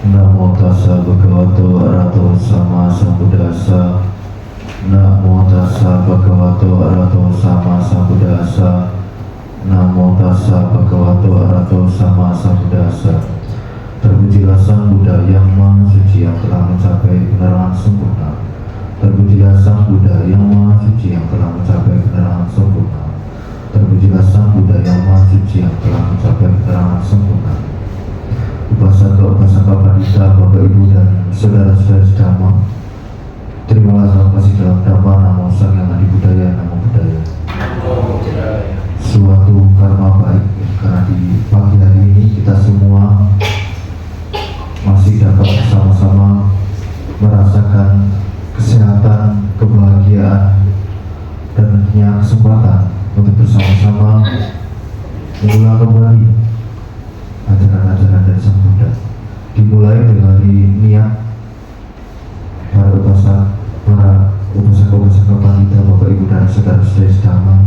Namo tassa bhagavato arahato sama sambuddhassa. Namo tassa bhagavato arahato sama sambuddhassa. Namo tassa bhagavato arahato sama sambuddhassa. Terpujilah Sang Buddha yang Maha Suci yang telah mencapai penerangan sempurna. Terpujilah Sang Buddha yang Maha Suci yang telah mencapai penerangan sempurna. Terpujilah Sang Buddha yang Maha Suci yang telah mencapai penerangan sempurna. Upasaka Pandita, Bapak Ibu dan saudara-saudara sedama, terimalah salam kasih dalam Dhamma. Namo Sang Yang Adi Budaya, Namo Buddhaya. Suatu karma baik, karena di pagi hari ini kita semua masih dapat bersama-sama merasakan kesehatan, kebahagiaan, dan tentunya kesempatan untuk bersama-sama mengulang kembali ajaran-ajaran dari Sang Buddha. Dimulai dari niat para upasaka pandita, Bapak Ibu dan saudara-saudara sedama,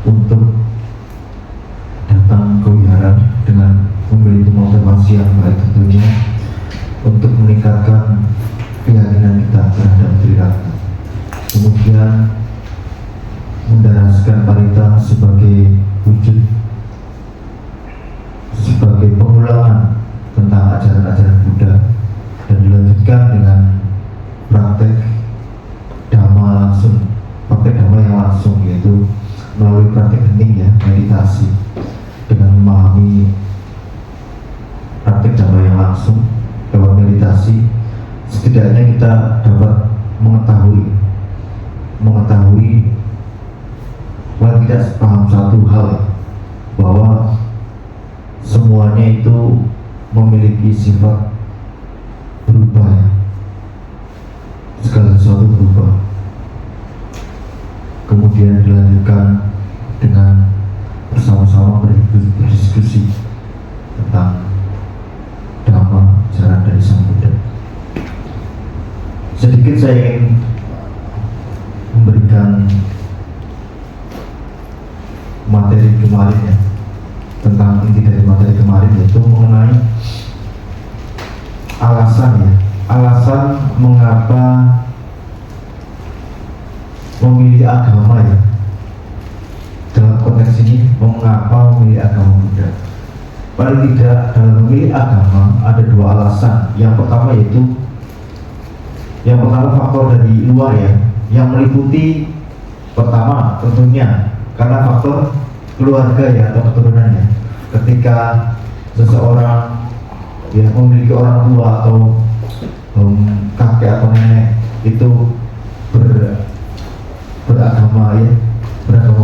untuk datang ke wihara dengan memiliki motivasi yang baik, tentunya untuk meningkatkan keyakinan kita terhadap Triratna. Kemudian mendaraskan parita sebagai wujud, sebagai pengulangan tentang ajaran-ajaran Buddha, dan dilanjutkan dengan praktek dhamma langsung, praktek dhamma yang langsung, yaitu melalui praktek hening ya, meditasi. Dengan memahami praktek dhamma yang langsung lewat meditasi, setidaknya kita dapat mengetahui paling tidak paham satu hal, bahwa semuanya itu memiliki sifat berubah ya. Segala sesuatu berubah. Kemudian dilanjutkan dengan bersama-sama berdiskusi tentang Dhamma, ajaran dari Sang Buddha. Sedikit saya ingin memberikan materi kemarin ya, tentang inti dari materi kemarin, yaitu mengenai alasan mengapa memilih agama ya. Dalam konteks ini, mengapa memilih agama Buddha? Paling tidak dalam memilih agama ada dua alasan. Yang pertama faktor dari luar ya, yang meliputi pertama tentunya karena faktor keluarga ya, atau keturunannya. Ketika seseorang ya memiliki orang tua atau kakek atau nenek itu beragama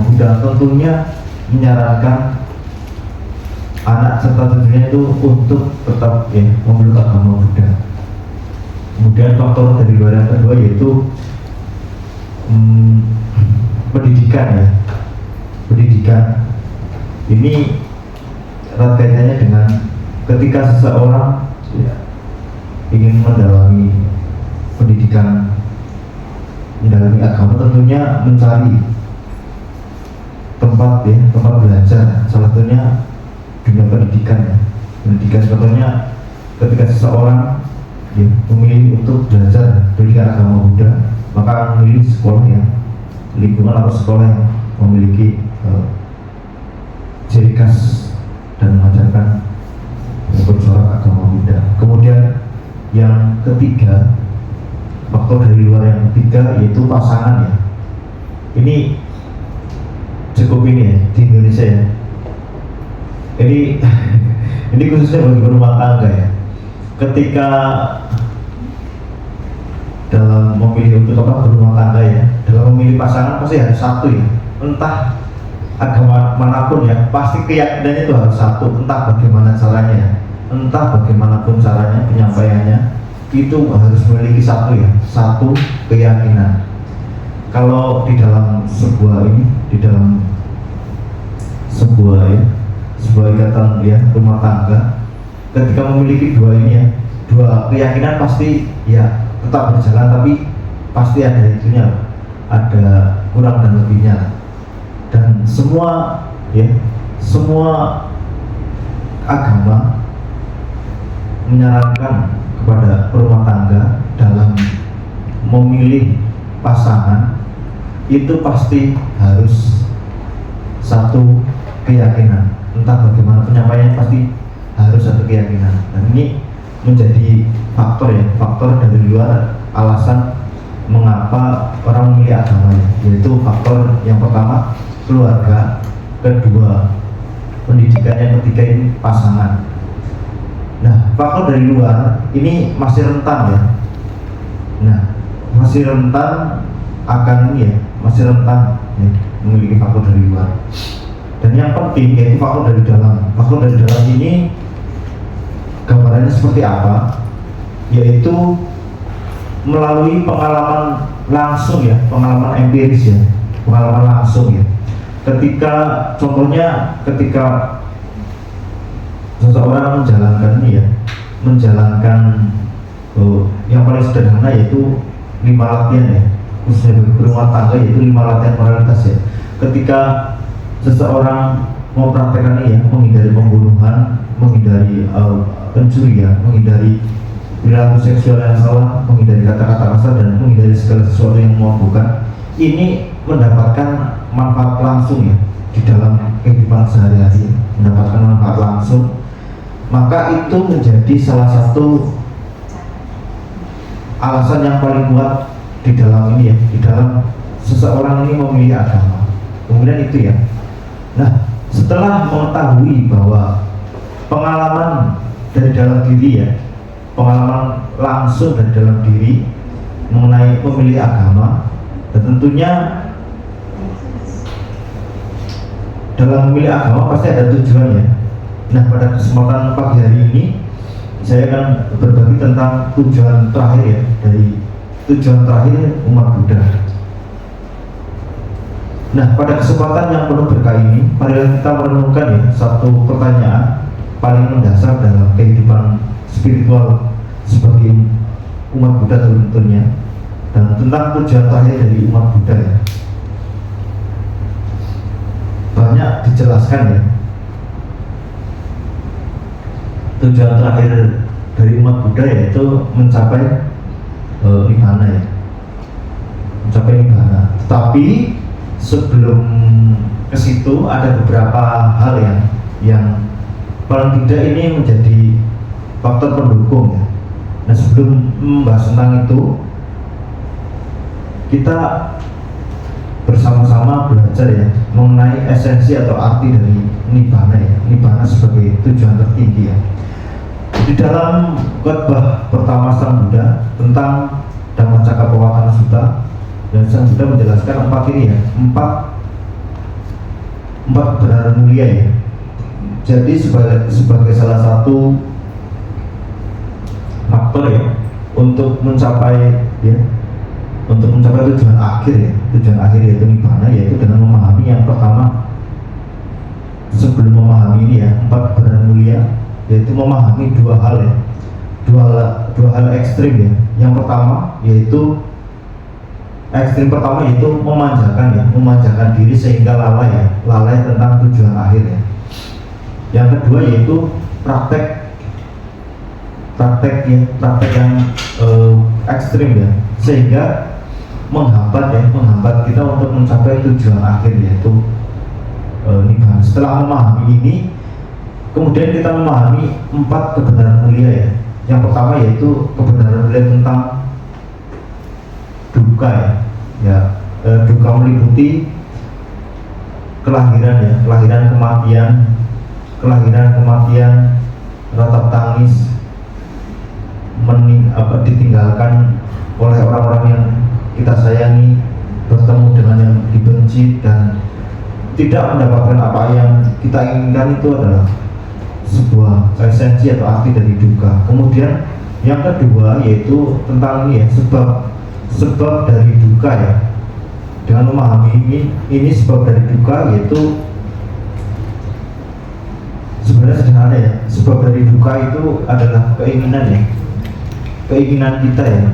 Buddha, tentunya menyarankan anak serta cucunya itu untuk tetap ya memeluk agama Buddha. Kemudian faktor dari luar yang kedua yaitu pendidikan. Ini erat kaitannya dengan ketika seseorang ya, ingin mendalami pendidikan, mendalami agama, tentunya mencari tempat belajar. Salah satunya dunia pendidikan ya. Pendidikan contohnya ketika seseorang ya, memilih untuk belajar pendidikan agama Buddha, maka memilih sekolah yang lingkungan atau sekolah yang memiliki ciri khas dan mengajarkan bercorak agama Buddha. Kemudian yang ketiga, faktor dari luar yang ketiga yaitu pasangan ya. Ini cukup ini ya di Indonesia ya. Ini khususnya bagi berumah tangga ya. Ketika dalam memilih untuk berumah tangga ya, dalam memilih pasangan pasti harus satu ya. Entah agama manapun ya, pasti keyakinannya itu harus satu. Entah bagaimana caranya ya, entah bagaimanapun caranya penyampaiannya, itu harus memiliki satu ya, satu keyakinan. Kalau di dalam sebuah ikatan ya rumah tangga, ketika memiliki dua ini ya, dua keyakinan pasti ya tetap berjalan, tapi pasti ada itunya, ada kurang dan lebihnya. Dan semua agama menyarankan kepada rumah tangga dalam memilih pasangan itu pasti harus satu keyakinan. Entah bagaimana penyampaiannya, pasti harus satu keyakinan. Dan ini menjadi faktor dari luar alasan mengapa orang memilih agamanya, yaitu faktor yang pertama keluarga, kedua pendidikan, yang ketiga ini pasangan. Nah, faktor dari luar ini masih rentan ya. Nah, masih rentan akan masih rentan memiliki faktor dari luar. Dan yang penting yaitu faktor dari dalam. Faktor dari dalam ini gambarannya seperti apa? Yaitu melalui pengalaman langsung pengalaman empiris pengalaman langsung contohnya ketika seseorang menjalankan yang paling sederhana yaitu 5 latihan khususnya bagi berumah tangga, yaitu 5 latihan moralitas ketika seseorang mempraktekkan menghindari pembunuhan, menghindari pencurian, menghindari perilaku seksual yang salah, menghindari kata-kata kasar, dan menghindari segala sesuatu yang memabukkan, ini mendapatkan manfaat langsung di dalam kehidupan sehari-hari, mendapatkan manfaat langsung. Maka itu menjadi salah satu alasan yang paling kuat di dalam ini di dalam seseorang ini memilih agama. Kemudian itu Nah, setelah mengetahui bahwa pengalaman dari dalam diri pengalaman langsung dari dalam diri mengenai memilih agama, dan tentunya dalam memilih agama pasti ada tujuan Nah, pada kesempatan pagi hari ini saya akan berbagi tentang tujuan terakhir dari tujuan terakhir umat Buddha. Nah, pada kesempatan yang penuh berkah ini, marilah kita merenungkan satu pertanyaan paling mendasar dalam kehidupan spiritual sebagai umat Buddha tentunya, dan tentang tujuan terakhir dari umat Buddha banyak dijelaskan Tujuan terakhir dari umat Buddha yaitu mencapai nibbana mencapai nibbana. Tetapi sebelum ke situ ada beberapa hal yang paling tidak ini menjadi faktor pendukung Nah, sebelum membahas tentang itu, kita bersama-sama belajar mengenai esensi atau arti dari nibbana Nibbana sebagai tujuan tertinggi Di dalam khotbah pertama Sang Buddha tentang Dhammacakkappavattana Sutta, dan Sang Buddha menjelaskan 4 ini empat kebenaran mulia Jadi sebagai salah satu faktor untuk mencapai tujuan akhir yaitu nibbana, yaitu dengan memahami yang pertama. Sebelum memahami ini 4 kebenaran mulia, yaitu memahami dua hal ekstrim Yang pertama yaitu ekstrim pertama yaitu memanjakan diri sehingga lalai tentang tujuan akhir Yang kedua yaitu praktek yang ekstrim sehingga menghambat kita untuk mencapai tujuan akhir yaitu nibbana. Setelah memahami ini, kemudian kita memahami 4 kebenaran mulia Yang pertama yaitu kebenaran mulia tentang duka duka meliputi kelahiran kematian, ratap tangis, ditinggalkan oleh orang-orang yang kita sayangi, bertemu dengan yang dibenci, dan tidak mendapatkan apa yang kita inginkan. Itu adalah sebuah esensi atau arti dari duka. Kemudian yang kedua yaitu tentang sebab dari duka Dengan memahami ini sebab dari duka yaitu sebenarnya sederhana sebab dari duka itu adalah keinginan kita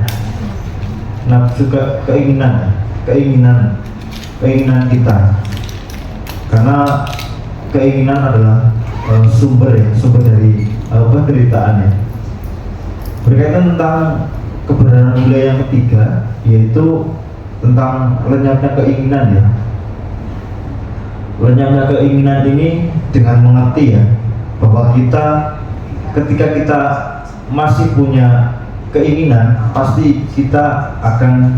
nafsu, keinginan kita, karena keinginan adalah sumber dari penderitaan Berkaitan tentang kebenaran mulia yang ketiga, yaitu tentang lenyapnya keinginan ya. Lenyapnya keinginan ini dengan mengerti ya, bahwa kita ketika kita masih punya keinginan, pasti kita akan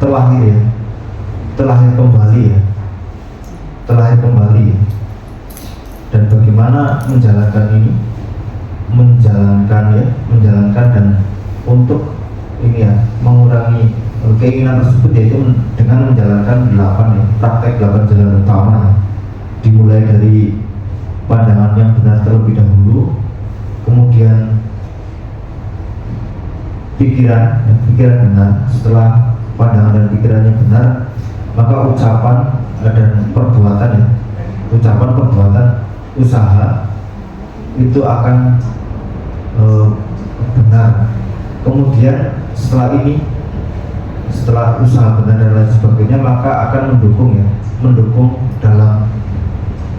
terlahir ya, terlahir kembali ya, terlahir kembali ya. Dan bagaimana menjalankan ini, menjalankan dan untuk ini ya, mengurangi keinginan tersebut, yaitu dengan menjalankan 8 ya, praktek 8 jalan utama ya. Dimulai dari pandangan yang benar terlebih dahulu, kemudian pikiran benar. Setelah pandangan dan pikiran yang benar, maka ucapan dan perbuatan ya, ucapan, perbuatan, usaha itu akan benar. Kemudian setelah usaha benar dan lain sebagainya, maka akan mendukung dalam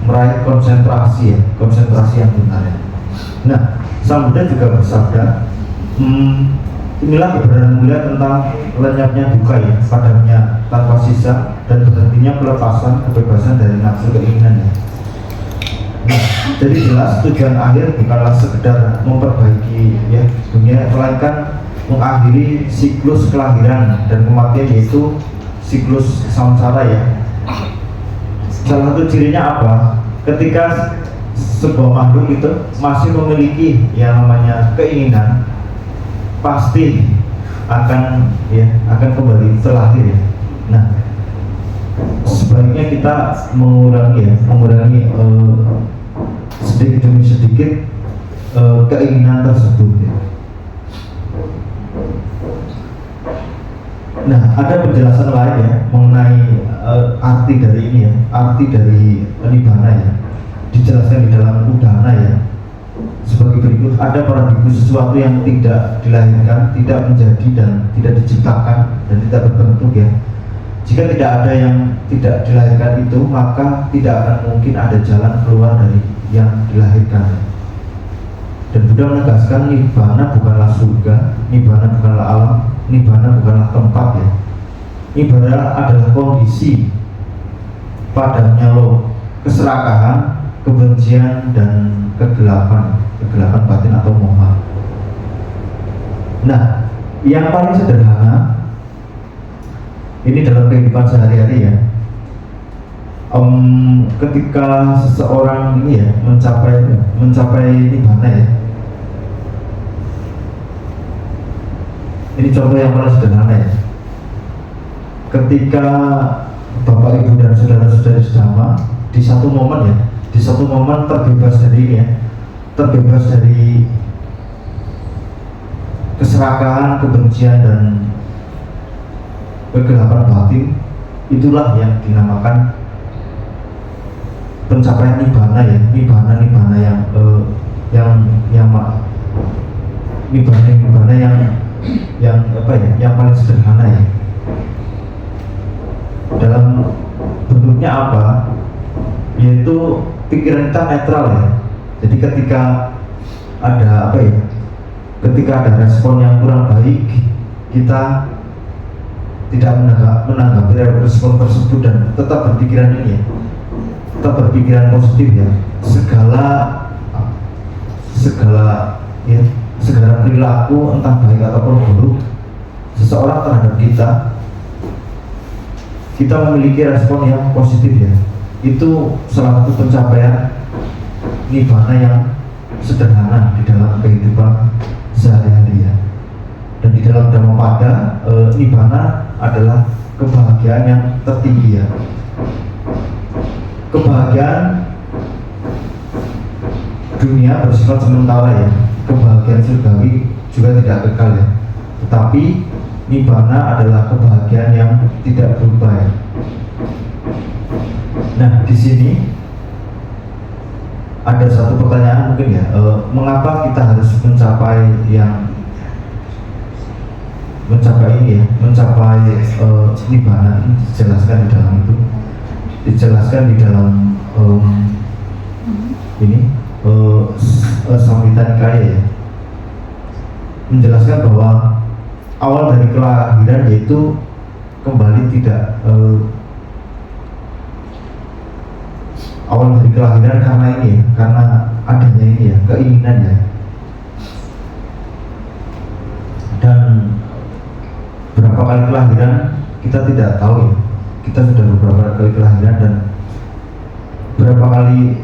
meraih konsentrasi yang benar ya. Nah, Sang Buddha juga bersabda, inilah kebenaran mulia tentang lenyapnya duka ya, padamnya tanpa sisa dan berhentinya pelepasan kebebasan dari nafsu keinginan ya. Nah, jadi jelas tujuan akhir bukanlah sekedar memperbaiki ya dunia, melainkan mengakhiri siklus kelahiran dan kematian, yaitu siklus samsara ya. Salah satu cirinya apa? Ketika sebuah makhluk itu masih memiliki yang namanya keinginan, pasti akan kembali terlahir ya. Nah, sebaiknya kita mengurangi sedikit demi sedikit keinginan tersebut ya. Nah, ada penjelasan lain ya mengenai arti dari ini ya, arti dari nibbana ya. Dijelaskan di dalam Udana ya, sebagai berikut. Ada paradigma sesuatu yang tidak dilahirkan, tidak menjadi dan tidak diciptakan dan tidak berbentuk ya. Jika tidak ada yang tidak dilahirkan itu, maka tidak akan mungkin ada jalan keluar dari yang dilahirkan. Dan Buddha menegaskan nibbana bukanlah surga, nibbana bukanlah alam, nibbana bukanlah tempat ya. Nibbana adalah kondisi padamnya keserakahan, kebencian dan kegelapan batin atau moha. Nah, yang paling sederhana ini dalam kehidupan sehari-hari ya, ketika seseorang ini ya mencapai nibbana ya, ini contoh yang paling sederhana ya. Ketika Bapak, Ibu dan saudara-saudari sedama di satu momen terbebas dari ini ya, terbebas dari keserakahan, kebencian dan kegelapan batin, itulah yang dinamakan pencapaian nibbana ya. Nibbana yang paling sederhana ya. Dalam bentuknya apa? Yaitu pikiran kita netral ya. Jadi ketika ada respon yang kurang baik, kita tidak menanggapi respon tersebut dan tetap berpikiran ini ya, tetap berpikiran positif ya. Segala perilaku entah baik ataupun buruk seseorang terhadap kita memiliki respon yang positif ya. Itu salah satu pencapaian nibbana yang sederhana di dalam kehidupan sehari-hari ya. Dan di dalam Dhammapada, nibbana adalah kebahagiaan yang tertinggi ya. Kebahagiaan dunia bersifat sementara ya. Kebahagiaan surgawi juga tidak kekal ya. Tetapi nibbana adalah kebahagiaan yang tidak berubah ya. Nah, di sini ada satu pertanyaan mungkin ya, mengapa kita harus mencapai nibbana? Dijelaskan di dalam Samhita Nikaya ya. menjelaskan bahwa awal dari kelahiran yaitu kembali tidak awal dari kelahiran karena ini ya, karena adanya ini ya, keinginan ya. Dan berapa kali kelahiran kita tidak tahu ya. Kita sudah beberapa kali kelahiran dan berapa kali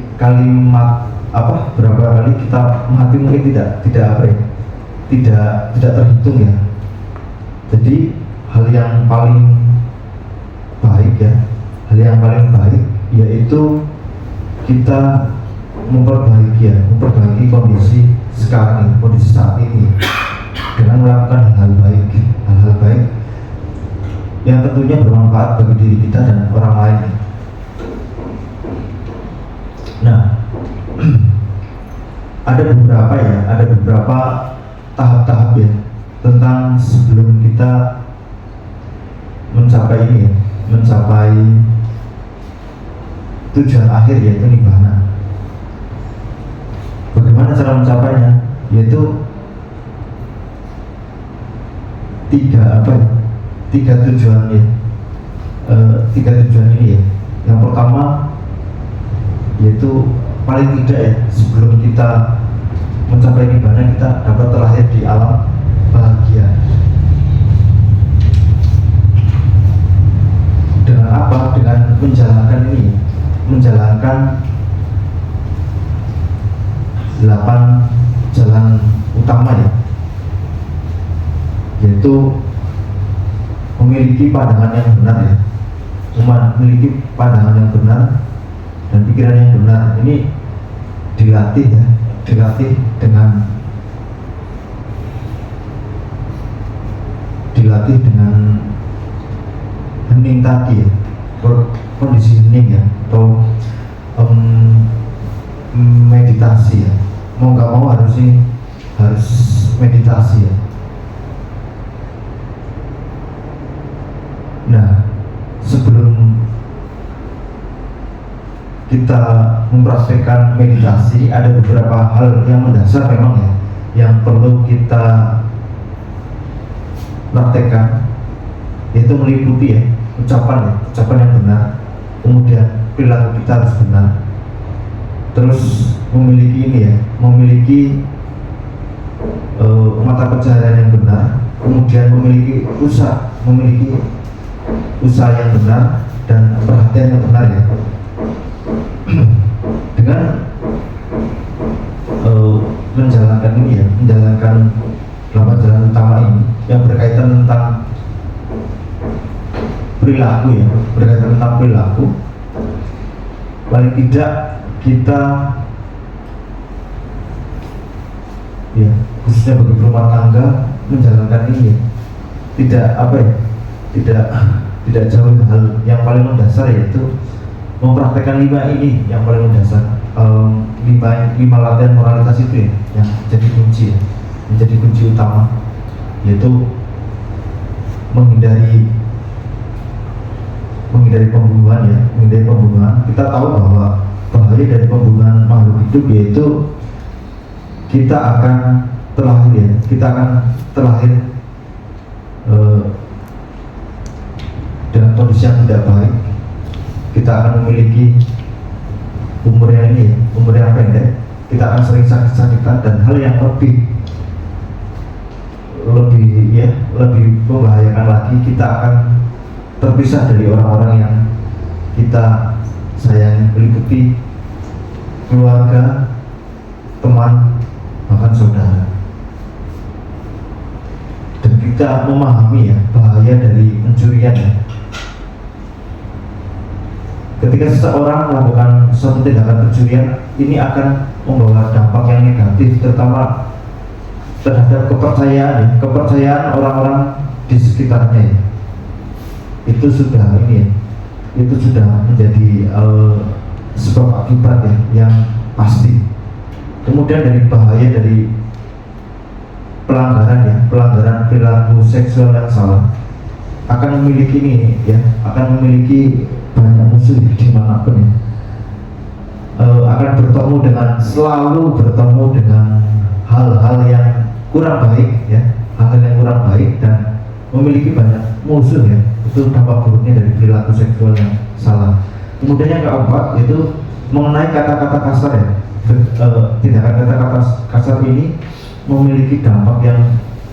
berapa kali kita mati mungkin tidak apa ya, tidak terhitung ya. Jadi hal yang paling baik ya, hal yang paling baik yaitu kita memperbaiki kondisi sekarang ini, kondisi saat ini dengan melakukan hal-hal baik yang tentunya bermanfaat bagi diri kita dan orang lain. Nah, ada beberapa tahap-tahap ya tentang sebelum kita mencapai ini ya, mencapai tujuan akhir yaitu nibbana. Bagaimana cara mencapainya? Yaitu tiga tujuan ya, tiga tujuan ini ya. Yang pertama yaitu paling tidak ya, sebelum kita mencapai nibbana kita dapat terlahir di alam bahagia. Dengan apa? Dengan menjalankan ini, menjalankan 8 jalan utama ya, yaitu memiliki pandangan yang benar ya, memiliki pandangan yang benar dan pikiran yang benar. Ini dilatih ya, dilatih dengan hening tadi ya, kondisi hening ya, atau meditasi ya. Mau nggak mau harus meditasi ya. Nah, sebelum kita mempraktekkan meditasi ada beberapa hal yang mendasar memang ya, yang perlu kita praktekkan, yaitu meliputi ya ucapan yang benar, kemudian perilaku kita harus benar, terus memiliki mata pencaharian yang benar, kemudian memiliki usaha yang benar dan perhatian yang benar ya. Dengan menjalankan 8 jalan utama ini yang berkaitan tentang perilaku, paling tidak kita ya, khususnya bagi rumah tangga, menjalankan ini tidak jauh hal yang paling mendasar, yaitu mempraktekkan 5 ini yang paling mendasar. 5 latihan moralitas itu ya, yang menjadi kunci utama, yaitu menghindari pembunuhan ya, menghindari pembunuhan. Kita tahu bahwa bahaya dari pembunuhan makhluk hidup yaitu kita akan terlahir dengan kondisi yang tidak baik. Kita akan memiliki umur yang pendek. Kita akan sering sakit-sakitan, dan hal yang lebih membahayakan lagi, kita akan terpisah dari orang-orang yang kita sayangi, meliputi keluarga, teman, bahkan saudara. Dan kita memahami ya bahaya dari pencurian ya. Ketika seseorang melakukan suatu tindakan pencurian, ini akan membawa dampak yang negatif, terutama terhadap kepercayaan orang-orang di sekitarnya ya. Itu sudah menjadi sebab akibat ya, yang pasti. Kemudian dari bahaya dari pelanggaran perilaku seksual yang salah, akan memiliki banyak musuh dimanapun ya. Akan selalu bertemu dengan hal-hal yang kurang baik ya, hal yang kurang baik dan memiliki banyak musuh ya. Itu dampak buruknya dari perilaku seksual yang salah. Kemudian yang keempat itu mengenai kata-kata kasar ya. Tindakan kata-kata kasar ini memiliki dampak yang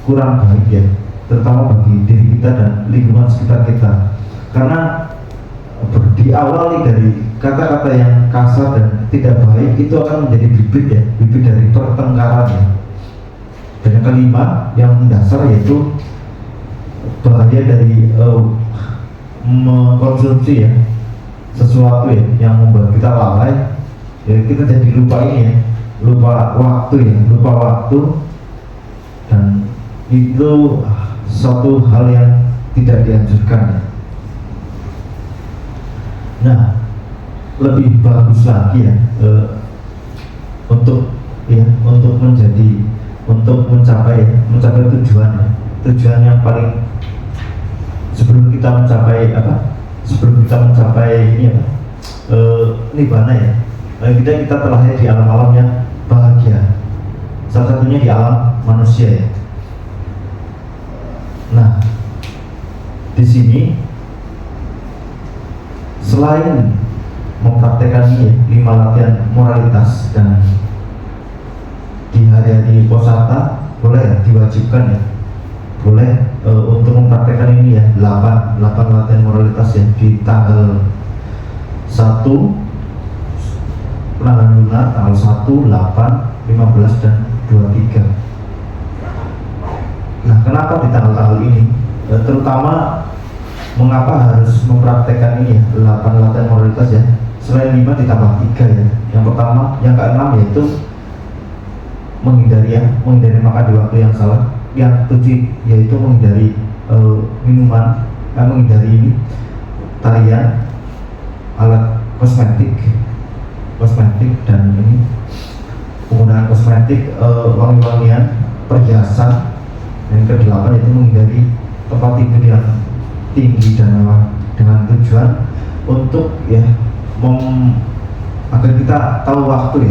kurang baik ya, terutama bagi diri kita dan lingkungan sekitar kita. Karena diawali dari kata-kata yang kasar dan tidak baik itu akan menjadi bibit ya, bibit dari pertengkaran ya. Dan yang kelima yang mendasar yaitu bahaya dari mengkonsumsi ya sesuatu ya yang membuat kita lalai ya, kita jadi lupa ini ya, lupa waktu ya, lupa waktu, dan itu suatu hal yang tidak dianjurkan ya. Nah, lebih bagus lagi ya untuk mencapai tujuan ya. Tujuan yang paling sebelum kita mencapai ini apa? Nibbana ya. Kita terlahir di alam-alam yang bahagia. Salah satunya di alam manusia ya. Nah, di sini selain mempraktekkan ini 5 latihan moralitas dan di hari-hari posata boleh diwajibkan ya, boleh untuk mempraktekkan ini ya 8 latihan moralitas ya di tanggal 1 penanggal lunar tanggal 1, 8, 15 dan 23. Nah, kenapa di tanggal-tanggal ini? Terutama mengapa harus mempraktekkan ini ya 8 latihan moralitas ya, selain 5 ditambah 3 ya. Yang pertama, yang ke-6 yaitu menghindari makan di waktu yang salah. Yang 7 yaitu menghindari minuman, menghindari ini tarian, alat kosmetik dan ini penggunaan kosmetik, wangi-wangian, perhiasan. Yang ke-8 yaitu menghindari tempat tidur yang tinggi dan mewah, dengan tujuan untuk ya agar kita tahu waktu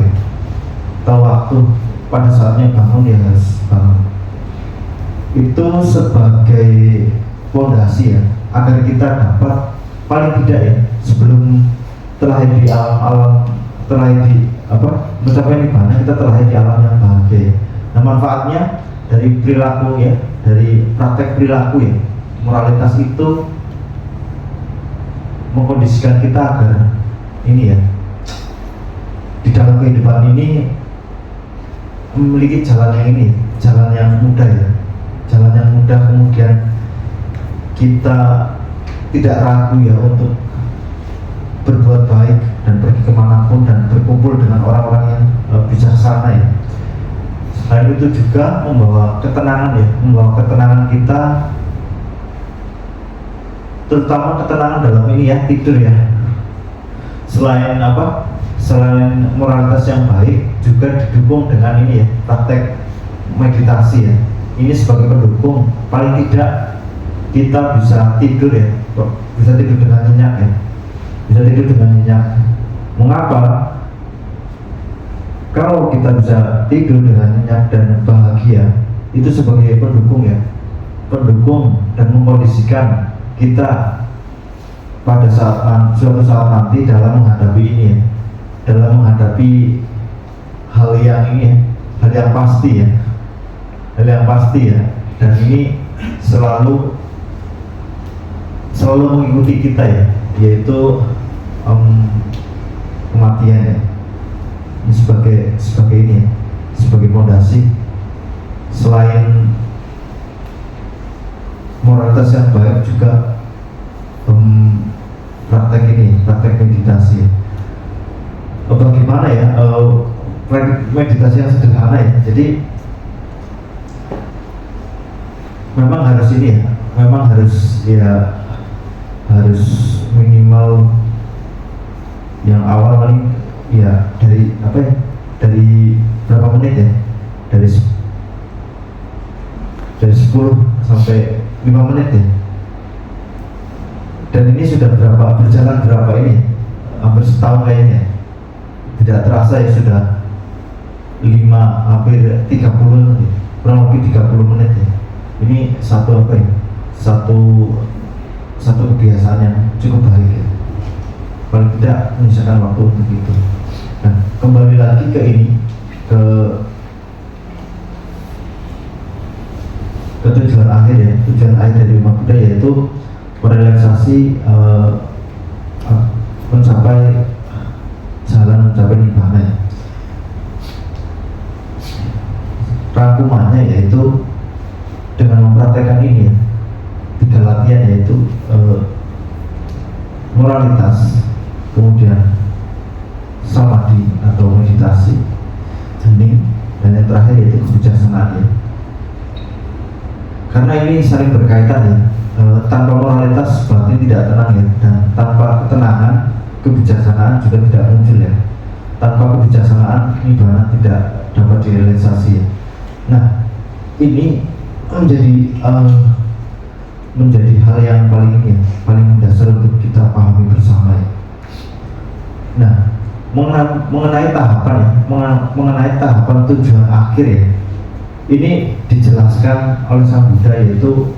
pada saatnya bangun ya harus bangun. Itu sebagai fondasi ya, agar kita dapat paling tidak ya sebelum terlahir di alam mencapai nibbana, kita terlahir di alam yang bahagia. Nah, manfaatnya dari perilaku ya, dari praktek perilaku ya, moralitas itu mengkondisikan kita agar ini ya di dalam kehidupan ini memiliki jalan yang mudah ya, jalan yang mudah. Kemudian kita tidak ragu ya untuk berbuat baik dan pergi kemanapun dan berkumpul dengan orang-orang yang bijaksana ya. Selain itu juga membawa ketenangan kita, terutama ketenangan dalam ini ya, tidur ya. Selain moralitas yang baik juga didukung dengan ini ya, praktek meditasi ya. Ini sebagai pendukung, paling tidak kita bisa tidur ya, bisa tidur dengan nyenyak ya, bisa tidur dengan nyenyak. Mengapa? Kalau kita bisa tidur dengan nyenyak dan bahagia, itu sebagai pendukung ya, pendukung dan memkondisikan kita pada suatu saat nanti dalam menghadapi ini ya, dalam menghadapi hal yang ini ya, hal yang pasti ya, dan ini selalu mengikuti kita ya, yaitu kematian ya. Ini sebagai ini ya, sebagai fondasi. Selain moralitas yang baik juga praktek meditasi. Bagaimana ya meditasi yang sederhana ya. Jadi memang harus ini ya, harus minimal yang awal paling ya dari berapa menit ya, dari 10 sampai 5 menit ya. Dan ini sudah berjalan berapa ini, hampir setahun kayaknya, tidak terasa ya, sudah hampir 30, kurang lebih 30 menit ya. Ini satu apa ya? Satu kebiasaan yang cukup baik ya. Paling tidak menyisakan waktu untuk itu. Nah, kembali lagi ke ini, ke tujuan akhir ya, tujuan akhir dari umat Buddha yaitu merelaksasi mencapai jalan mencapai nibbana ya. Rangkumannya yaitu dengan mempraktekkan ini ya, 3 latihan yaitu moralitas, kemudian samadhi atau meditasi, hening, dan yang terakhir yaitu kebijaksanaan ya. Karena ini saling berkaitan ya, tanpa moralitas batin tidak tenang ya, dan tanpa ketenangan kebijaksanaan juga tidak muncul ya. Tanpa kebijaksanaan nibbana tidak dapat direalisasi ya. Nah, ini menjadi hal yang paling mendasar untuk kita pahami bersama ya. Nah, mengenai tahapan ya, mengenai tahapan tujuan akhir ya, ini dijelaskan oleh Sang Buddha, yaitu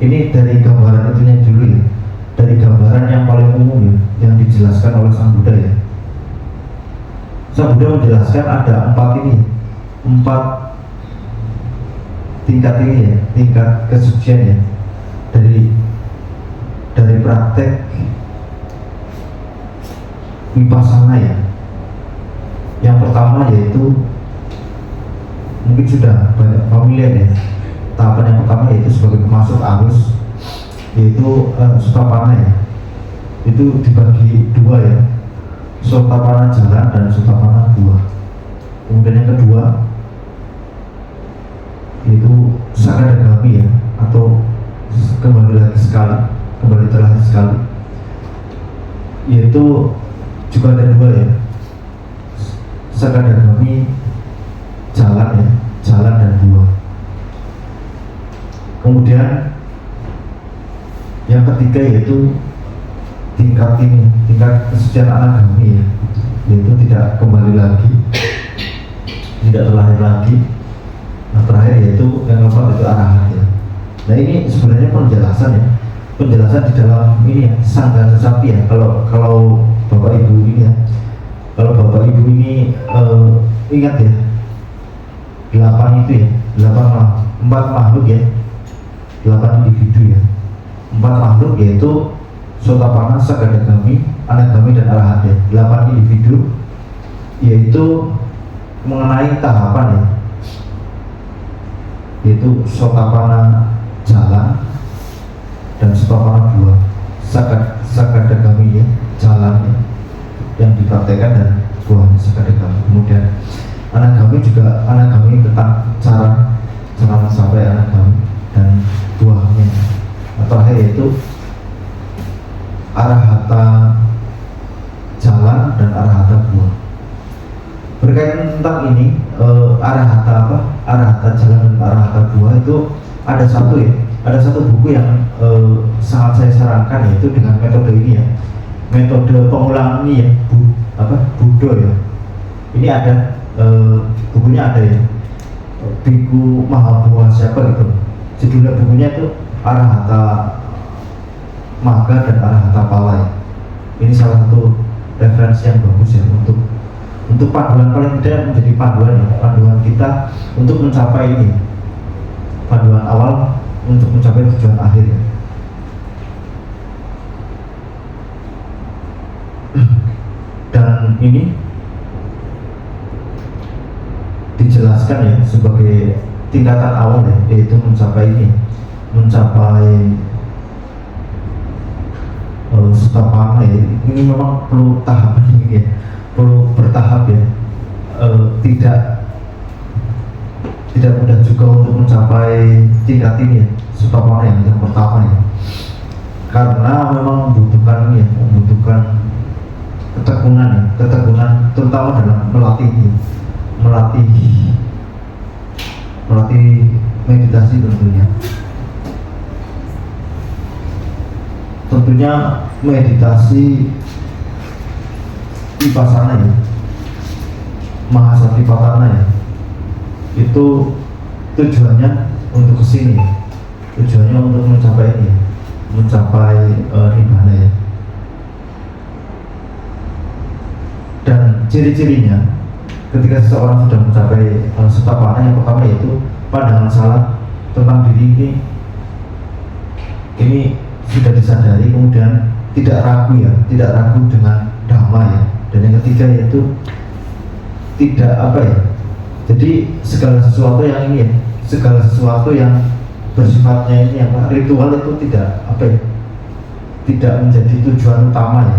ini dari gambaran itunya dulu ya, dari gambaran yang paling umum ya, yang dijelaskan oleh Sang Buddha ya. Sang Buddha menjelaskan ada 4 tingkat ini ya, tingkat kesucian ya, dari praktek vipassana ya. Yang pertama yaitu mungkin sudah banyak familiar ya, tahapan yang pertama yaitu sebagai pemasuk arus, yaitu sutapana ya. Itu dibagi 2 ya, sutapana jalan dan sutapana buah. Kemudian yang kedua yaitu sakadagami ya, atau kembali terakhir sekali, yaitu juga ada 2 ya, sakadagami jalan ya, jalan dan buah. Kemudian yang ketiga yaitu tingkat kesucian anagami ya, yaitu tidak kembali lagi, tidak terlahir lagi. Nah, terakhir yaitu yang keempat itu arahat ya. Nah, ini sebenarnya penjelasan di dalam ini ya, Sangga Sapi ya. Kalau Bapak Ibu ini ya, kalau Bapak Ibu ini ingat ya, 8 itu ya, 4 makhluk ya, 8 individu ya, 4 makhluk yaitu Sotapanna, Sakadagami, Anagami, dan Arahat ya. 8 individu yaitu mengenai tahapan ya, yaitu Sotapanna jalan dan Sotapanna buah. Sakadagami ya, jalan ya, yang dipraktekkan, dan buahnya Sakadagami. Kemudian Anagami tentang cara mencapai Anagami dan buahnya. Terakhir yaitu Arahata jalan dan Arahata buah. Berkaitan tentang ini, Arahata jalan dan Arahata buah itu ada satu buku yang sangat saya sarankan, yaitu dengan metode ini ya, metode pengulangan ini ya, Buddha ya. Ini ada bukunya ada ya, Biku Mahabuah siapa gitu. Judulnya bukunya itu Arahata Magga dan Arahata Pala ya. Ini salah satu referensi yang bagus ya, untuk panduan, paling tidak menjadi panduan kita untuk mencapai ini, panduan awal untuk mencapai tujuan akhir ya. Dan ini dijelaskan ya sebagai tingkatan awal ya, yaitu mencapai Sutapana ya. Ini memang perlu tahapan ini ya, perlu bertahap ya, tidak mudah juga untuk mencapai tingkat ini ya, Sutapana yang pertama ya, karena memang membutuhkan ketekunan terutama dalam melatih meditasi tentunya meditasi vipassana ya, Mahasatipatthana ya, itu tujuannya untuk kesini tujuannya untuk mencapai ini, mencapai nibbana ya. Dan ciri-cirinya ketika seseorang sudah mencapai setapana, yang pertama yaitu pandangan salah tentang diri ini sudah disadari, kemudian tidak ragu ya, tidak ragu dengan dhamma ya. Dan yang ketiga yaitu tidak jadi segala sesuatu yang ini ya, segala sesuatu yang bersifatnya ini ritual itu tidak tidak menjadi tujuan utama ya.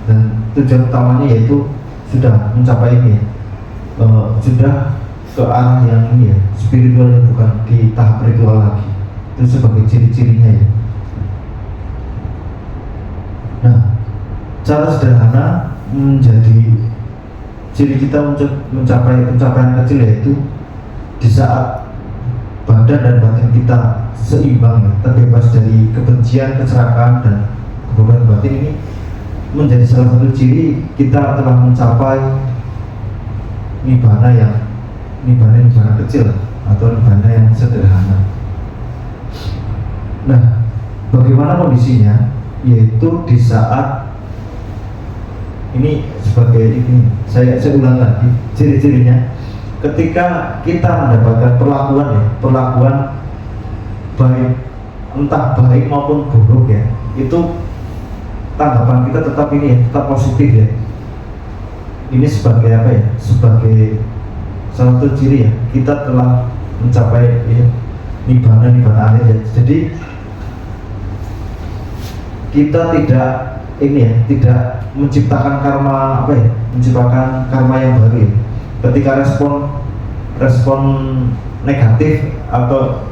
Dan tujuan utamanya yaitu sudah mencapai ini ya, sudah ke arah yang ini ya, spiritual, yang bukan di tahap ritual lagi. Itu sebagai ciri-cirinya ya. Nah, cara sederhana menjadi ciri kita untuk mencapai pencapaian kecil yaitu di saat badan dan batin kita seimbang ya, terbebas dari kebencian, keserakahan, dan kebebasan batin. Ini menjadi salah satu ciri kita telah mencapai nibbana kecil atau nibbana yang sederhana. Nah, bagaimana kondisinya? Yaitu di saat ini, sebagai ini saya ulang lagi ciri-cirinya, ketika kita mendapatkan perlakuan baik, entah baik maupun buruk ya, itu tanggapan kita tetap ini ya, tetap positif ya. Ini sebagai sebagai salah satu ciri ya, kita telah mencapai ya, nibbana akhir ya. Jadi kita tidak ini ya, tidak menciptakan karma menciptakan karma yang baru ya. Ketika respon negatif atau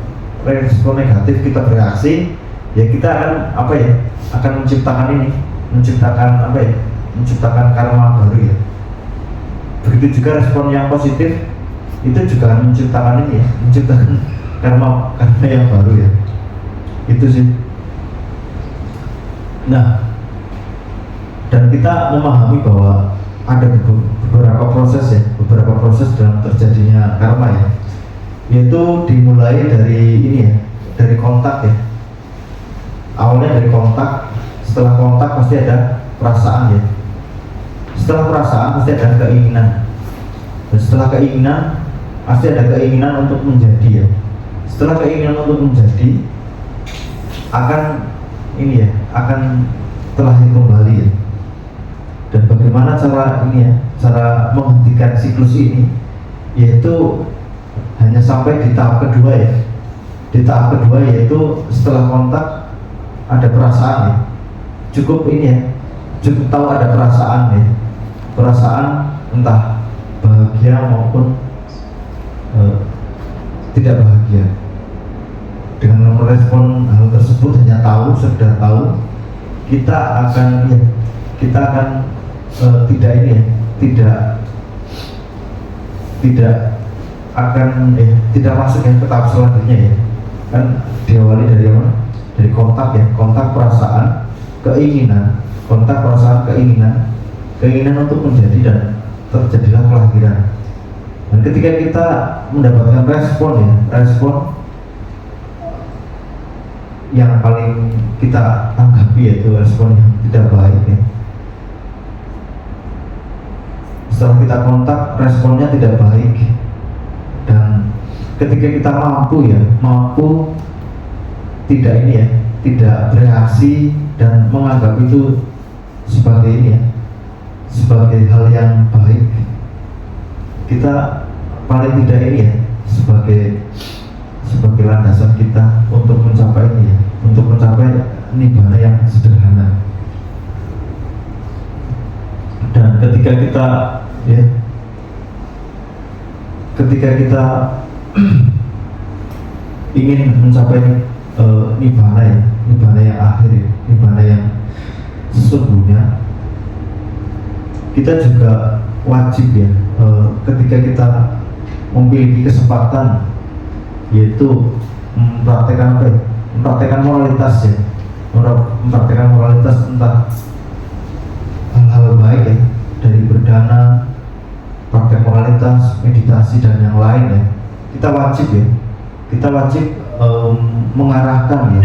respon negatif kita bereaksi ya, kita akan menciptakan menciptakan karma baru ya. Begitu juga respon yang positif itu juga menciptakan ini ya, menciptakan karma yang baru ya. Itu sih. Nah, dan kita memahami bahwa ada beberapa proses dalam terjadinya karma ya, yaitu dimulai dari ini ya, dari kontak ya. Awalnya dari kontak, setelah kontak pasti ada perasaan ya, setelah perasaan pasti ada keinginan, dan setelah keinginan pasti ada keinginan untuk menjadi ya. Setelah keinginan untuk menjadi akan ini ya, akan terlahir kembali ya. Dan bagaimana cara ini ya, cara menghentikan siklus ini, yaitu hanya sampai di tahap kedua ya. Di tahap kedua yaitu setelah kontak ada perasaan ya. Cukup ini ya, cukup tahu ada perasaan ya. Perasaan entah bahagia maupun tidak bahagia. Dengan merespon hal tersebut, hanya tahu, sekedar tahu, kita akan tidak ini ya, tidak masuk yang ke tahap selanjutnya ya. Kan diawali dari apa? Dari kontak ya, kontak perasaan, keinginan, kontak perasaan, keinginan untuk menjadi, dan terjadilah kelahiran. Dan ketika kita mendapatkan respon yang paling kita tanggapi yaitu respon yang tidak baik ya. Setelah kita kontak, responnya tidak baik, dan ketika kita mampu tidak ini ya, tidak bereaksi dan menganggap itu sebagai ini ya, sebagai hal yang baik, kita paling tidak ini ya, sebagai landasan kita untuk mencapai ini ya, untuk mencapai nibbana yang sederhana. Dan ketika kita ingin mencapai nibbana yang akhir ya, nibbana yang sesungguhnya, kita juga wajib ya, ketika kita memiliki kesempatan, yaitu mempraktekkan moralitas ya, mempraktekkan moralitas tentang hal-hal baik ya, dari berdana, praktek moralitas, meditasi, dan yang lain ya. Kita wajib mengarahkan ya,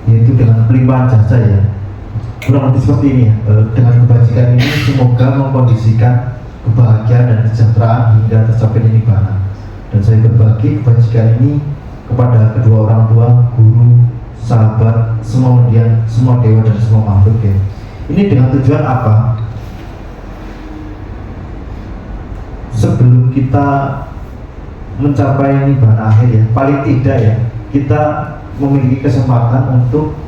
yaitu dengan pelimpahan jasa ya, kurang lebih seperti ini ya. Dengan kebajikan ini semoga mengkondisikan kebahagiaan dan kesejahteraan hingga tercapai nibbana. Dan saya berbagi kebajikan ini kepada kedua orang tua, guru, sahabat, semua undian, semua dewa dan semua makhluk ya. Ini dengan tujuan apa? Sebelum kita mencapai nibbana akhir ya, paling tidak ya, kita memiliki kesempatan untuk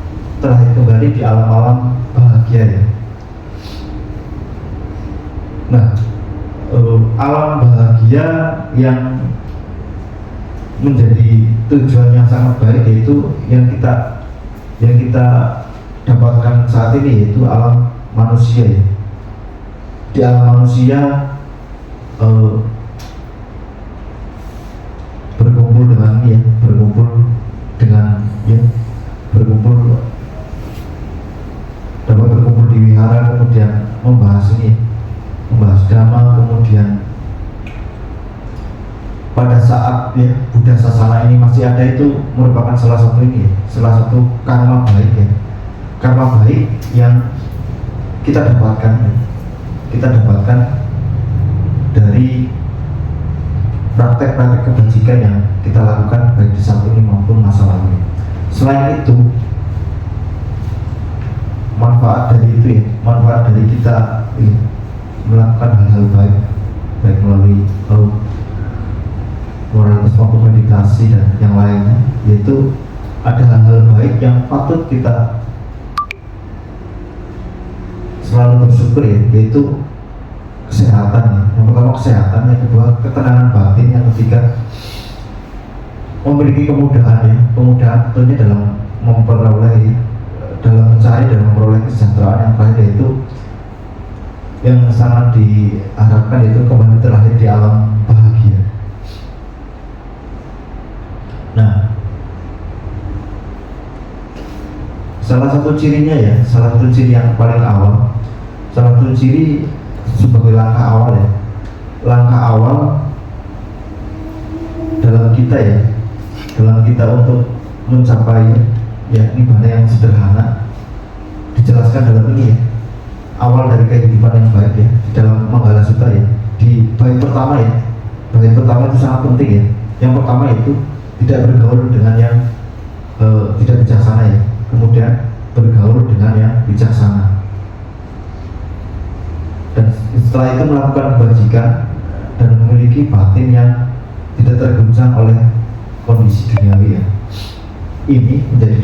terlahir kembali di alam-alam bahagia ya. Nah, alam bahagia yang menjadi tujuan yang sangat baik yaitu yang kita dapatkan saat ini, yaitu alam manusia ya. Di alam manusia berkumpul dengan ya, dapat berkumpul di wihara, kemudian membahas dhamma, kemudian pada saat ya Buddha Sasana ini masih ada, itu merupakan salah satu karma baik ya, karma baik yang kita dapatkan dari praktek-praktek kebajikan yang kita lakukan baik di saat ini maupun masa lalu. Selain itu, manfaat dari kita melakukan hal-hal baik melalui moralitas maupun meditasi dan yang lainnya, yaitu ada hal-hal baik yang patut kita selalu bersyukur ya, yaitu kesehatan ya. Yang pertama kesehatan, yang kedua ketenangan batin, yang ketiga memiliki kemudahan tentunya dalam memperoleh kesejahteraan, yang terakhir yaitu yang sangat diharapkan, yaitu kembali terlahir di alam bahagia. Nah, salah satu ciri yang paling awal, salah satu ciri sebagai langkah awal dalam kita untuk mencapai ya nibbana yang sederhana, dijelaskan dalam ini ya, awal dari kehidupan yang baik ya, di dalam Manggala Sutta ya. Di bait pertama itu sangat penting ya. Yang pertama itu tidak bergaul dengan yang tidak bijaksana ya, kemudian bergaul dengan yang bijaksana, dan setelah itu melakukan kebajikan dan memiliki batin yang tidak terguncang oleh kondisi duniawi ya. Ini menjadi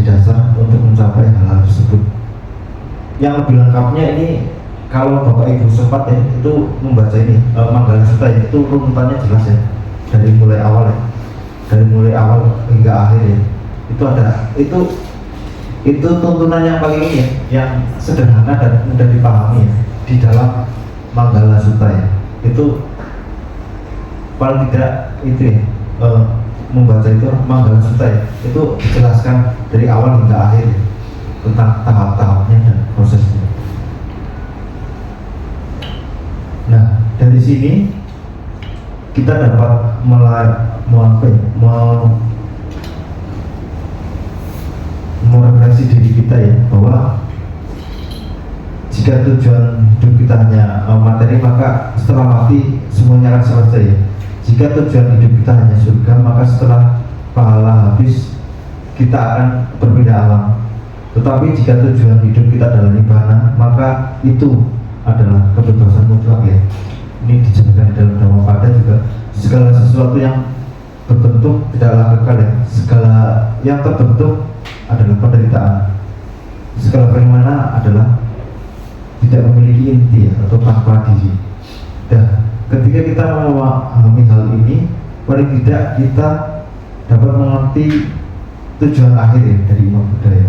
dasar untuk mencapai hal-hal tersebut. Yang lebih lengkapnya ini, kalau Bapak Ibu sempat ya, itu membaca ini Manggala Sutta ya, itu runutannya jelas ya, dari mulai awal hingga akhir ya. Itu tuntunan yang paling ini ya, yang sederhana dan mudah dipahami ya, di dalam Manggala Sutta ya. Itu paling tidak itu ya, membaca itu Manggala Sutta ya, itu dijelaskan dari awal hingga akhir ya, tentang tahap-tahapnya dan prosesnya. Nah, dari sini kita dapat merefleksi diri kita ya, bahwa jika tujuan hidup kita hanya materi, maka setelah mati semuanya akan selesai ya. Jika tujuan hidup kita hanya surga, maka setelah pahala habis kita akan berpindah alam. Tetapi jika tujuan hidup kita adalah nibbana, maka itu adalah kebebasan mutlak ya. Ini dijelaskan di dalam Dhammapada juga, segala sesuatu yang berbentuk tidaklah kekal ya. Segala yang terbentuk adalah penderitaan. Segala fenomena adalah tidak memiliki inti ya, atau tanpa diri. Dan ketika kita memahami hal ini, paling tidak kita dapat mengerti tujuan akhir ya, dari Imam Buddha ya.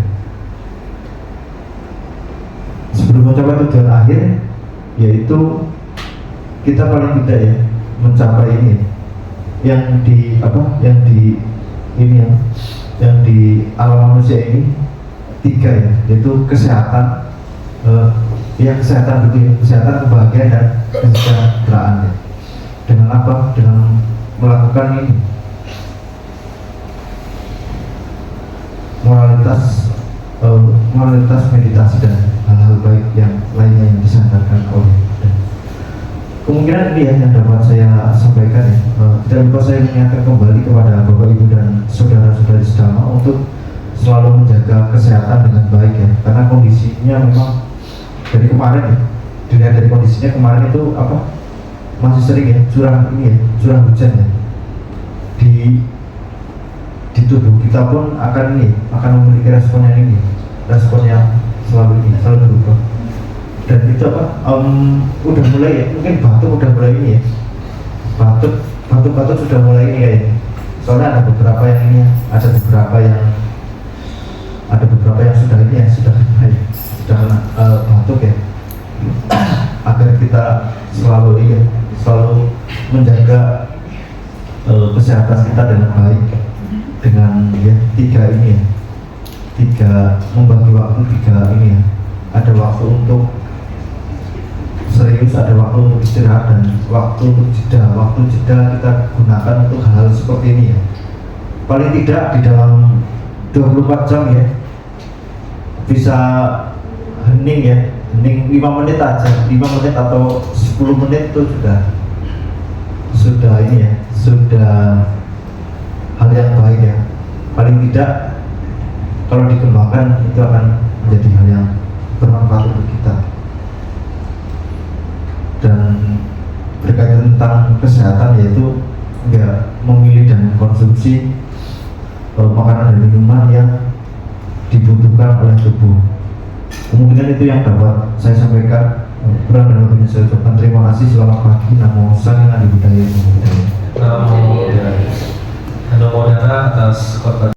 Sebelum mencapai tujuan akhir, yaitu kita paling tidak ya mencapai ini yang di alam manusia ini 3 ya, yaitu kesehatan, kesehatan, kebahagiaan dan kesejahteraan ya. Dengan apa? Dengan melakukan ini moralitas meditasi dan hal-hal baik yang lainnya yang disandarkan oleh Buddha. Kemungkinan ini ya yang dapat saya sampaikan ya. Tidak lupa saya mengingatkan kembali kepada Bapak Ibu dan saudara-saudari sedama untuk selalu menjaga kesehatan dengan baik ya, karena kondisinya memang dari kemarin ya, dilihat dari kondisinya kemarin itu apa masih sering ya curah hujan ya di tubuh kita pun akan memiliki respon yang selalu berubah. Dan itu apa udah mulai ya, mungkin batuk udah mulai ini ya, batuk sudah mulai ini ya, soalnya ada beberapa yang sudah ini ya, sudah kena batuk ya. Agar kita selalu menjaga kesehatan kita dengan baik dengan ya tiga membagi waktu ini ya. Ada waktu untuk serius, ada waktu untuk istirahat, dan waktu untuk jeda. Waktu jeda kita gunakan untuk hal-hal seperti ini ya. Paling tidak di dalam 24 jam ya bisa hening 5 menit aja, 5 menit atau 10 menit itu sudah ini ya, sudah hal yang baik ya. Paling tidak kalau dikembangkan itu akan menjadi hal yang bermanfaat untuk kita. Dan berkaitan tentang kesehatan, yaitu nggak memilih dan mengkonsumsi makanan dan minuman yang dibutuhkan oleh tubuh. Kemungkinan itu yang dapat saya sampaikan. Kurang dan lebihnya saya ucapkan terima kasih. Selamat pagi. Namo Buddhaya. Namo Buddhaya. Namo Buddhaya atas khotbah